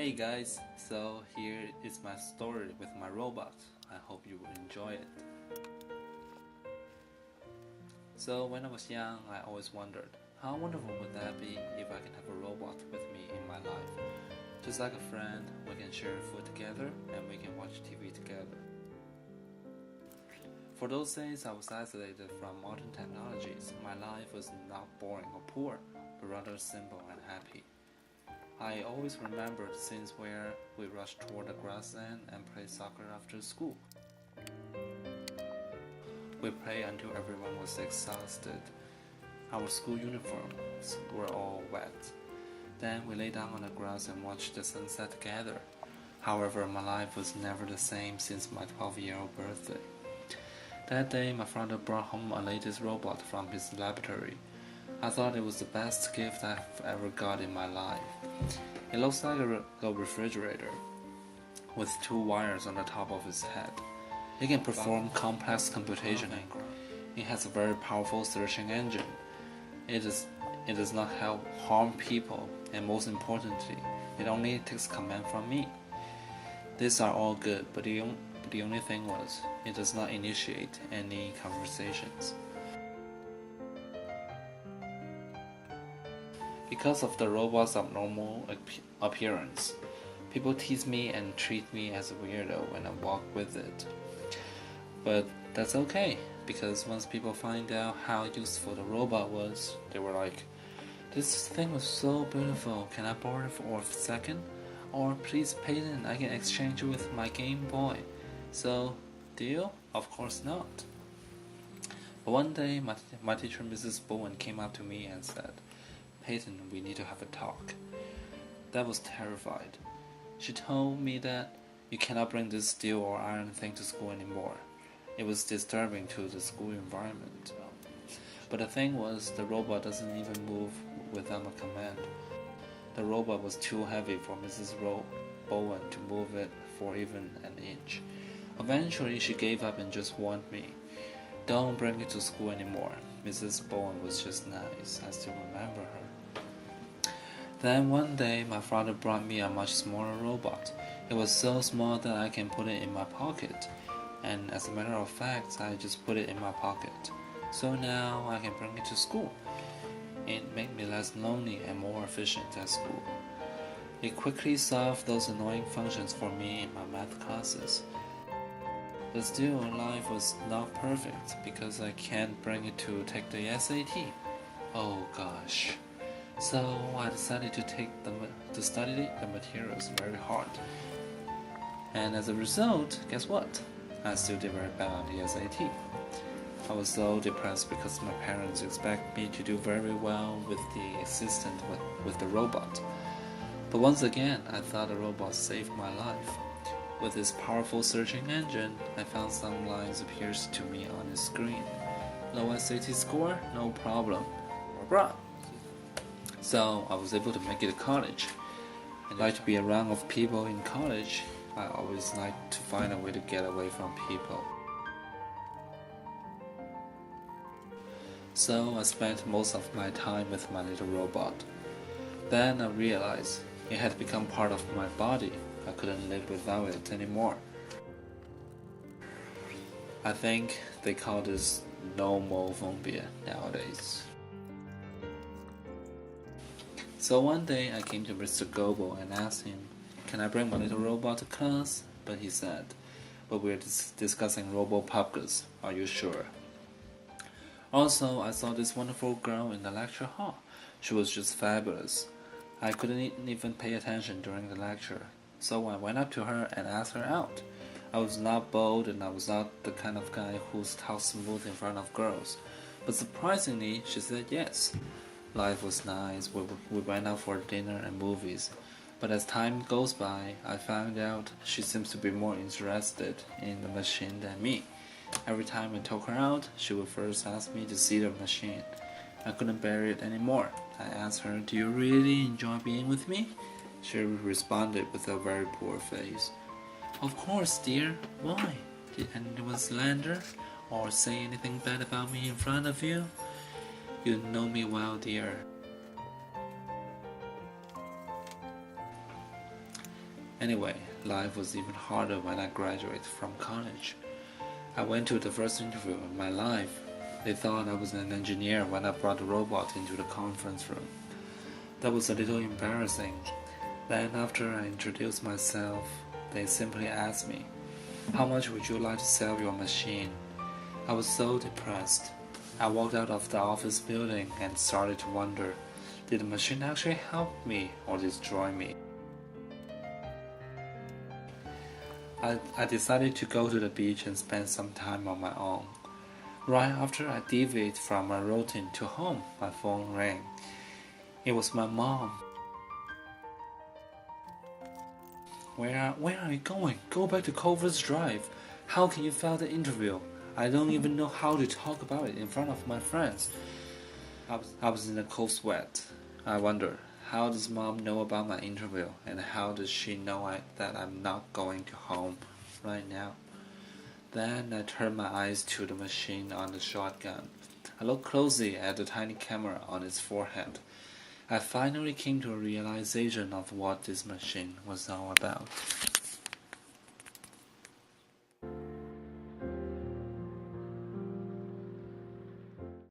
Hey guys, so here is my story with my robot. I hope you will enjoy it. So when I was young, I always wondered, how wonderful would that be if I can have a robot with me in my life? Just like a friend, we can share food together and we can watch TV together. For those days I was isolated from modern technologies, my life was not boring or poor, but rather simple and happy. I always remembered scenes where we rushed toward the grassland and played soccer after school. We played until everyone was exhausted. Our school uniforms were all wet. Then we lay down on the grass and watched the sunset together. However, my life was never the same since my 12-year-old birthday. That day, my father brought home a latest robot from his laboratory. I thought it was the best gift I've ever got in my life. It looks like a refrigerator, with 2 wires on the top of its head. It can perform complex computation. It has a very powerful searching engine. It does not harm people, and most importantly, it only takes command from me. These are all good, but the only thing was, it does not initiate any conversations. Because of the robot's abnormal appearance, people tease me and treat me as a weirdo when I walk with it. But that's okay, because once people find out how useful the robot was, they were like, "This thing was so beautiful, can I borrow it for a second? Or please, Peyton, I can exchange it with my Game Boy." So, deal? Of course not. But one day, my teacher, Mrs. Bowen, came up to me and said, "Peyton, we need to have a talk." That was terrified. She told me that you cannot bring this steel or iron thing to school anymore. It was disturbing to the school environment. But the thing was, the robot doesn't even move without a command. The robot was too heavy for Mrs. Bowen to move it for even an inch. Eventually, she gave up and just warned me, "Don't bring it to school anymore." Mrs. Bowen was just nice. I still remember her. Then one day, my father brought me a much smaller robot. It was so small that I can put it in my pocket. And as a matter of fact, I just put it in my pocket. So now I can bring it to school. It made me less lonely and more efficient at school. It quickly solved those annoying functions for me in my math classes. But still, life was not perfect because I can't bring it to take the SAT. Oh gosh. So I decided to study the materials very hard. And as a result, guess what? I still did very bad on the SAT. I was so depressed because my parents expect me to do very well with the assistant with the robot. But once again, I thought the robot saved my life. With its powerful searching engine, I found some lines appeared to me on the screen. Low SAT score? No problem. So I was able to make it to college. I like to be around of people in college. I always like to find a way to get away from people. So I spent most of my time with my little robot. Then I realized it had become part of my body. I couldn't live without it anymore. I think they call this nomophobia nowadays. So one day I came to Mr. Goebel and asked him, "Can I bring my little robot to class?" But he said, "But we're discussing RoboPuppets, are you sure?" Also, I saw this wonderful girl in the lecture hall. She was just fabulous. I couldn't even pay attention during the lecture, so I went up to her and asked her out. I was not bold and I was not the kind of guy who talks smooth in front of girls, but surprisingly, she said yes. Life was nice. We went out for dinner and movies. But as time goes by, I found out she seems to be more interested in the machine than me. Every time I took her out, she would first ask me to see the machine. I couldn't bear it anymore. I asked her, "Do you really enjoy being with me?" She responded with a very poor face. "Of course, dear. Why? Did anyone slander or say anything bad about me in front of you? You know me well, dear." Anyway, life was even harder when I graduated from college. I went to the first interview in my life. They thought I was an engineer when I brought the robot into the conference room. That was a little embarrassing. Then after I introduced myself, they simply asked me, "How much would you like to sell your machine?" I was so depressed. I walked out of the office building and started to wonder, did the machine actually help me or destroy me? I decided to go to the beach and spend some time on my own. Right after I deviated from my routine to home, my phone rang. It was my mom. Where are you going? Go back to Culver's Drive. How can you fail the interview? I don't even know how to talk about it in front of my friends. I was in a cold sweat. I wonder, how does Mom know about my interview, and how does she know that I'm not going to home right now? Then I turned my eyes to the machine on the shotgun. I looked closely at the tiny camera on its forehead. I finally came to a realization of what this machine was all about.